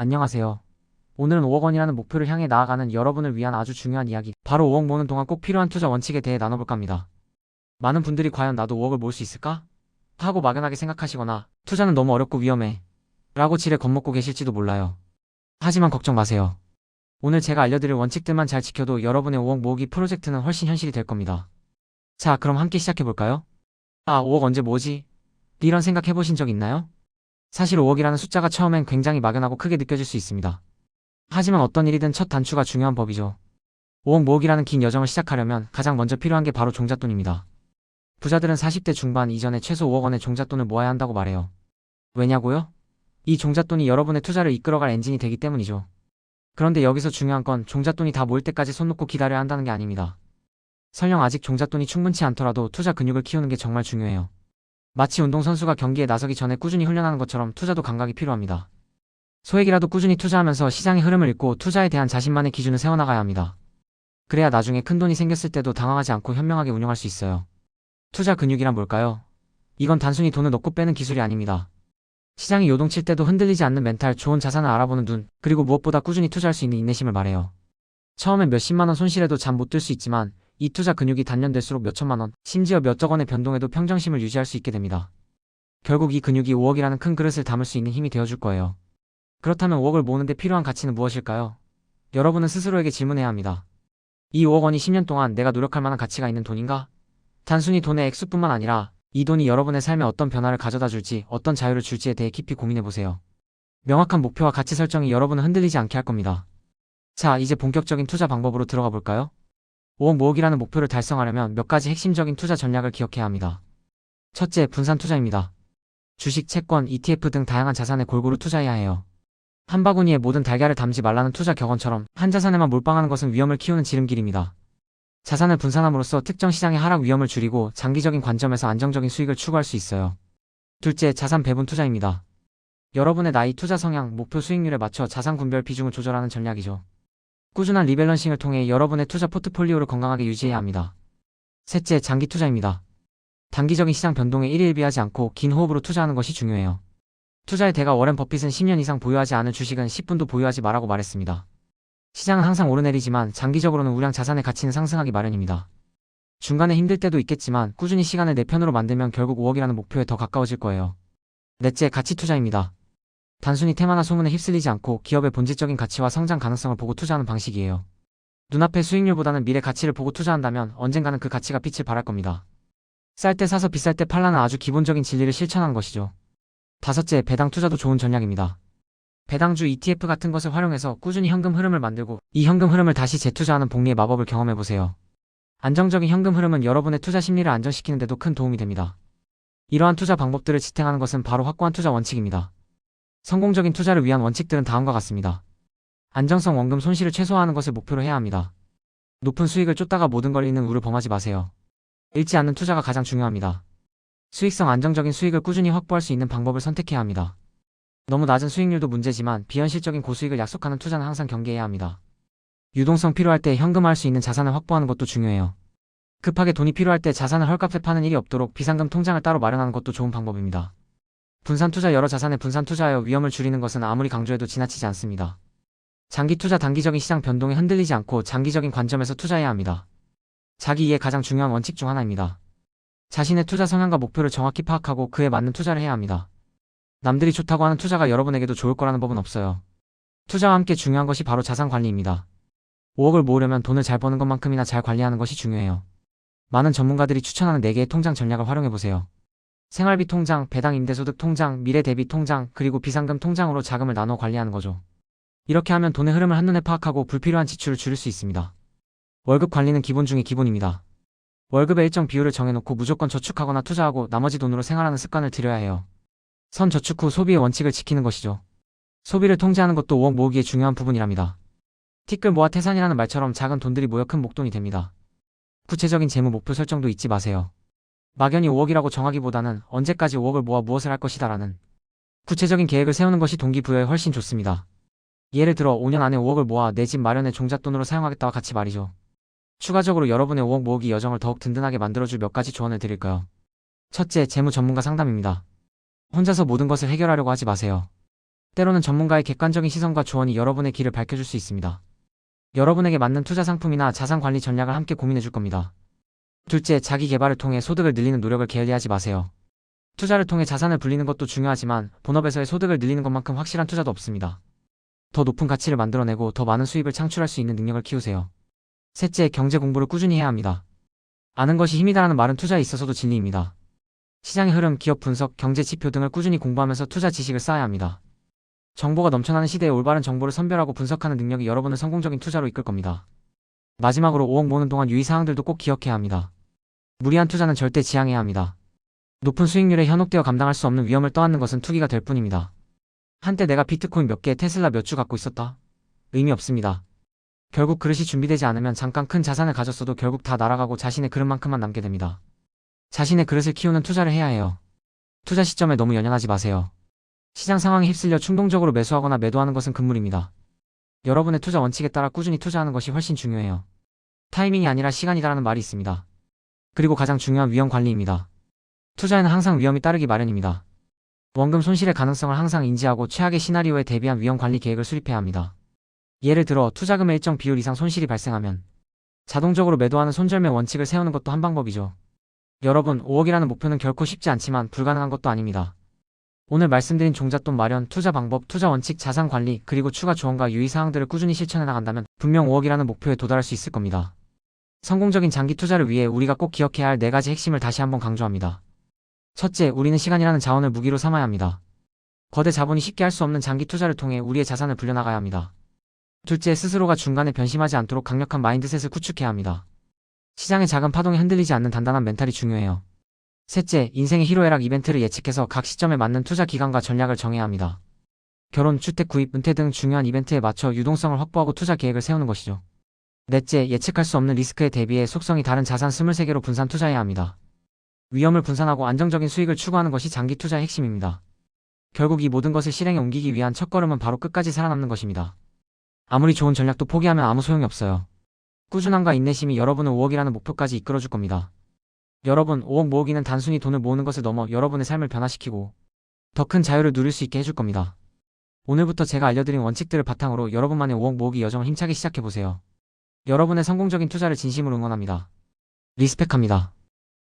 안녕하세요. 오늘은 5억 원이라는 목표를 향해 나아가는 여러분을 위한 아주 중요한 이야기, 바로 5억 모으는 동안 꼭 필요한 투자 원칙에 대해 나눠볼까 합니다. 많은 분들이 과연 나도 5억을 모을 수 있을까? 하고 막연하게 생각하시거나 투자는 너무 어렵고 위험해 라고 지레 겁먹고 계실지도 몰라요. 하지만 걱정 마세요. 오늘 제가 알려드릴 원칙들만 잘 지켜도 여러분의 5억 모으기 프로젝트는 훨씬 현실이 될 겁니다. 자, 그럼 함께 시작해볼까요? 5억 언제 모으지? 이런 생각 해보신 적 있나요? 사실 5억이라는 숫자가 처음엔 굉장히 막연하고 크게 느껴질 수 있습니다. 하지만 어떤 일이든 첫 단추가 중요한 법이죠. 5억 모으기라는 긴 여정을 시작하려면 가장 먼저 필요한 게 바로 종잣돈입니다. 부자들은 40대 중반 이전에 최소 5억 원의 종잣돈을 모아야 한다고 말해요. 왜냐고요? 이 종잣돈이 여러분의 투자를 이끌어갈 엔진이 되기 때문이죠. 그런데 여기서 중요한 건 종잣돈이 다 모일 때까지 손 놓고 기다려야 한다는 게 아닙니다. 설령 아직 종잣돈이 충분치 않더라도 투자 근육을 키우는 게 정말 중요해요. 마치 운동선수가 경기에 나서기 전에 꾸준히 훈련하는 것처럼 투자도 감각이 필요합니다. 소액이라도 꾸준히 투자하면서 시장의 흐름을 읽고 투자에 대한 자신만의 기준을 세워나가야 합니다. 그래야 나중에 큰돈이 생겼을 때도 당황하지 않고 현명하게 운용할 수 있어요. 투자 근육이란 뭘까요? 이건 단순히 돈을 넣고 빼는 기술이 아닙니다. 시장이 요동칠 때도 흔들리지 않는 멘탈, 좋은 자산을 알아보는 눈, 그리고 무엇보다 꾸준히 투자할 수 있는 인내심을 말해요. 처음엔 몇십만 원 손실해도 잠 못 들 수 있지만 이 투자 근육이 단련될수록 몇천만 원, 심지어 몇억 원의 변동에도 평정심을 유지할 수 있게 됩니다. 결국 이 근육이 5억이라는 큰 그릇을 담을 수 있는 힘이 되어줄 거예요. 그렇다면 5억을 모으는데 필요한 가치는 무엇일까요? 여러분은 스스로에게 질문해야 합니다. 이 5억 원이 10년 동안 내가 노력할 만한 가치가 있는 돈인가? 단순히 돈의 액수뿐만 아니라 이 돈이 여러분의 삶에 어떤 변화를 가져다 줄지, 어떤 자유를 줄지에 대해 깊이 고민해보세요. 명확한 목표와 가치 설정이 여러분을 흔들리지 않게 할 겁니다. 자, 이제 본격적인 투자 방법으로 들어가 볼까요? 5억 모으기라는 목표를 달성하려면 몇 가지 핵심적인 투자 전략을 기억해야 합니다. 첫째, 분산 투자입니다. 주식, 채권, ETF 등 다양한 자산에 골고루 투자해야 해요. 한 바구니에 모든 달걀을 담지 말라는 투자 격언처럼 한 자산에만 몰빵하는 것은 위험을 키우는 지름길입니다. 자산을 분산함으로써 특정 시장의 하락 위험을 줄이고 장기적인 관점에서 안정적인 수익을 추구할 수 있어요. 둘째, 자산 배분 투자입니다. 여러분의 나이, 투자 성향, 목표 수익률에 맞춰 자산 군별 비중을 조절하는 전략이죠. 꾸준한 리밸런싱을 통해 여러분의 투자 포트폴리오를 건강하게 유지해야 합니다. 셋째, 장기 투자입니다. 단기적인 시장 변동에 일일비하지 않고 긴 호흡으로 투자하는 것이 중요해요. 투자의 대가 워렌 버핏은 10년 이상 보유하지 않은 주식은 10분도 보유하지 마라고 말했습니다. 시장은 항상 오르내리지만 장기적으로는 우량 자산의 가치는 상승하기 마련입니다. 중간에 힘들 때도 있겠지만 꾸준히 시간을 내 편으로 만들면 결국 5억이라는 목표에 더 가까워질 거예요. 넷째, 가치 투자입니다. 단순히 테마나 소문에 휩쓸리지 않고 기업의 본질적인 가치와 성장 가능성을 보고 투자하는 방식이에요. 눈앞의 수익률보다는 미래 가치를 보고 투자한다면 언젠가는 그 가치가 빛을 발할 겁니다. 쌀 때 사서 비쌀 때 팔라는 아주 기본적인 진리를 실천하는 것이죠. 다섯째, 배당 투자도 좋은 전략입니다. 배당주, ETF 같은 것을 활용해서 꾸준히 현금 흐름을 만들고 이 현금 흐름을 다시 재투자하는 복리의 마법을 경험해보세요. 안정적인 현금 흐름은 여러분의 투자 심리를 안정시키는 데도 큰 도움이 됩니다. 이러한 투자 방법들을 지탱하는 것은 바로 확고한 투자 원칙입니다. 성공적인 투자를 위한 원칙들은 다음과 같습니다. 안정성, 원금 손실을 최소화하는 것을 목표로 해야 합니다. 높은 수익을 쫓다가 모든 걸 잃는 우를 범하지 마세요. 잃지 않는 투자가 가장 중요합니다. 수익성, 안정적인 수익을 꾸준히 확보할 수 있는 방법을 선택해야 합니다. 너무 낮은 수익률도 문제지만 비현실적인 고수익을 약속하는 투자는 항상 경계해야 합니다. 유동성, 필요할 때 현금화할 수 있는 자산을 확보하는 것도 중요해요. 급하게 돈이 필요할 때 자산을 헐값에 파는 일이 없도록 비상금 통장을 따로 마련하는 것도 좋은 방법입니다. 분산 투자, 여러 자산에 분산 투자하여 위험을 줄이는 것은 아무리 강조해도 지나치지 않습니다. 장기 투자, 단기적인 시장 변동에 흔들리지 않고 장기적인 관점에서 투자해야 합니다. 자기 이해 가장 중요한 원칙 중 하나입니다. 자신의 투자 성향과 목표를 정확히 파악하고 그에 맞는 투자를 해야 합니다. 남들이 좋다고 하는 투자가 여러분에게도 좋을 거라는 법은 없어요. 투자와 함께 중요한 것이 바로 자산 관리입니다. 5억을 모으려면 돈을 잘 버는 것만큼이나 잘 관리하는 것이 중요해요. 많은 전문가들이 추천하는 4개의 통장 전략을 활용해보세요. 생활비 통장, 배당 임대소득 통장, 미래 대비 통장, 그리고 비상금 통장으로 자금을 나눠 관리하는 거죠. 이렇게 하면 돈의 흐름을 한눈에 파악하고 불필요한 지출을 줄일 수 있습니다. 월급 관리는 기본 중의 기본입니다. 월급의 일정 비율을 정해놓고 무조건 저축하거나 투자하고 나머지 돈으로 생활하는 습관을 들여야 해요. 선 저축 후 소비의 원칙을 지키는 것이죠. 소비를 통제하는 것도 5억 모으기의 중요한 부분이랍니다. 티끌 모아 태산이라는 말처럼 작은 돈들이 모여 큰 목돈이 됩니다. 구체적인 재무 목표 설정도 잊지 마세요. 막연히 5억이라고 정하기보다는 언제까지 5억을 모아 무엇을 할 것이다라는 구체적인 계획을 세우는 것이 동기부여에 훨씬 좋습니다. 예를 들어 5년 안에 5억을 모아 내 집 마련에 종잣돈으로 사용하겠다와 같이 말이죠. 추가적으로 여러분의 5억 모으기 여정을 더욱 든든하게 만들어줄 몇 가지 조언을 드릴까요? 첫째, 재무 전문가 상담입니다. 혼자서 모든 것을 해결하려고 하지 마세요. 때로는 전문가의 객관적인 시선과 조언이 여러분의 길을 밝혀줄 수 있습니다. 여러분에게 맞는 투자 상품이나 자산 관리 전략을 함께 고민해 줄 겁니다. 둘째, 자기 개발을 통해 소득을 늘리는 노력을 게을리하지 마세요. 투자를 통해 자산을 불리는 것도 중요하지만 본업에서의 소득을 늘리는 것만큼 확실한 투자도 없습니다. 더 높은 가치를 만들어내고 더 많은 수입을 창출할 수 있는 능력을 키우세요. 셋째, 경제 공부를 꾸준히 해야 합니다. 아는 것이 힘이다라는 말은 투자에 있어서도 진리입니다. 시장의 흐름, 기업 분석, 경제 지표 등을 꾸준히 공부하면서 투자 지식을 쌓아야 합니다. 정보가 넘쳐나는 시대에 올바른 정보를 선별하고 분석하는 능력이 여러분을 성공적인 투자로 이끌 겁니다. 마지막으로 5억 모으는 동안 유의사항들도 꼭 기억해야 합니다. 무리한 투자는 절대 지양해야 합니다. 높은 수익률에 현혹되어 감당할 수 없는 위험을 떠안는 것은 투기가 될 뿐입니다. 한때 내가 비트코인 몇 개, 테슬라 몇 주 갖고 있었다. 의미 없습니다. 결국 그릇이 준비되지 않으면 잠깐 큰 자산을 가졌어도 결국 다 날아가고 자신의 그릇만큼만 남게 됩니다. 자신의 그릇을 키우는 투자를 해야 해요. 투자 시점에 너무 연연하지 마세요. 시장 상황에 휩쓸려 충동적으로 매수하거나 매도하는 것은 금물입니다. 여러분의 투자 원칙에 따라 꾸준히 투자하는 것이 훨씬 중요해요. 타이밍이 아니라 시간이다라는 말이 있습니다. 그리고 가장 중요한 위험 관리입니다. 투자에는 항상 위험이 따르기 마련입니다. 원금 손실의 가능성을 항상 인지하고 최악의 시나리오에 대비한 위험 관리 계획을 수립해야 합니다. 예를 들어 투자금의 일정 비율 이상 손실이 발생하면 자동적으로 매도하는 손절매 원칙을 세우는 것도 한 방법이죠. 여러분, 5억이라는 목표는 결코 쉽지 않지만 불가능한 것도 아닙니다. 오늘 말씀드린 종잣돈 마련, 투자 방법, 투자 원칙, 자산 관리, 그리고 추가 조언과 유의사항들을 꾸준히 실천해 나간다면 분명 5억이라는 목표에 도달할 수 있을 겁니다. 성공적인 장기 투자를 위해 우리가 꼭 기억해야 할 4가지 핵심을 다시 한번 강조합니다. 첫째, 우리는 시간이라는 자원을 무기로 삼아야 합니다. 거대 자본이 쉽게 할 수 없는 장기 투자를 통해 우리의 자산을 불려나가야 합니다. 둘째, 스스로가 중간에 변심하지 않도록 강력한 마인드셋을 구축해야 합니다. 시장의 작은 파동에 흔들리지 않는 단단한 멘탈이 중요해요. 셋째, 인생의 희로애락 이벤트를 예측해서 각 시점에 맞는 투자 기간과 전략을 정해야 합니다. 결혼, 주택 구입, 은퇴 등 중요한 이벤트에 맞춰 유동성을 확보하고 투자 계획을 세우는 것이죠. 넷째, 예측할 수 없는 리스크에 대비해 속성이 다른 자산 23개로 분산 투자해야 합니다. 위험을 분산하고 안정적인 수익을 추구하는 것이 장기 투자의 핵심입니다. 결국 이 모든 것을 실행에 옮기기 위한 첫걸음은 바로 끝까지 살아남는 것입니다. 아무리 좋은 전략도 포기하면 아무 소용이 없어요. 꾸준함과 인내심이 여러분을 5억이라는 목표까지 이끌어줄 겁니다. 여러분, 5억 모으기는 단순히 돈을 모으는 것을 넘어 여러분의 삶을 변화시키고 더 큰 자유를 누릴 수 있게 해줄 겁니다. 오늘부터 제가 알려드린 원칙들을 바탕으로 여러분만의 5억 모으기 여정을 힘차게 시작해보세요. 여러분의 성공적인 투자를 진심으로 응원합니다. 리스펙합니다.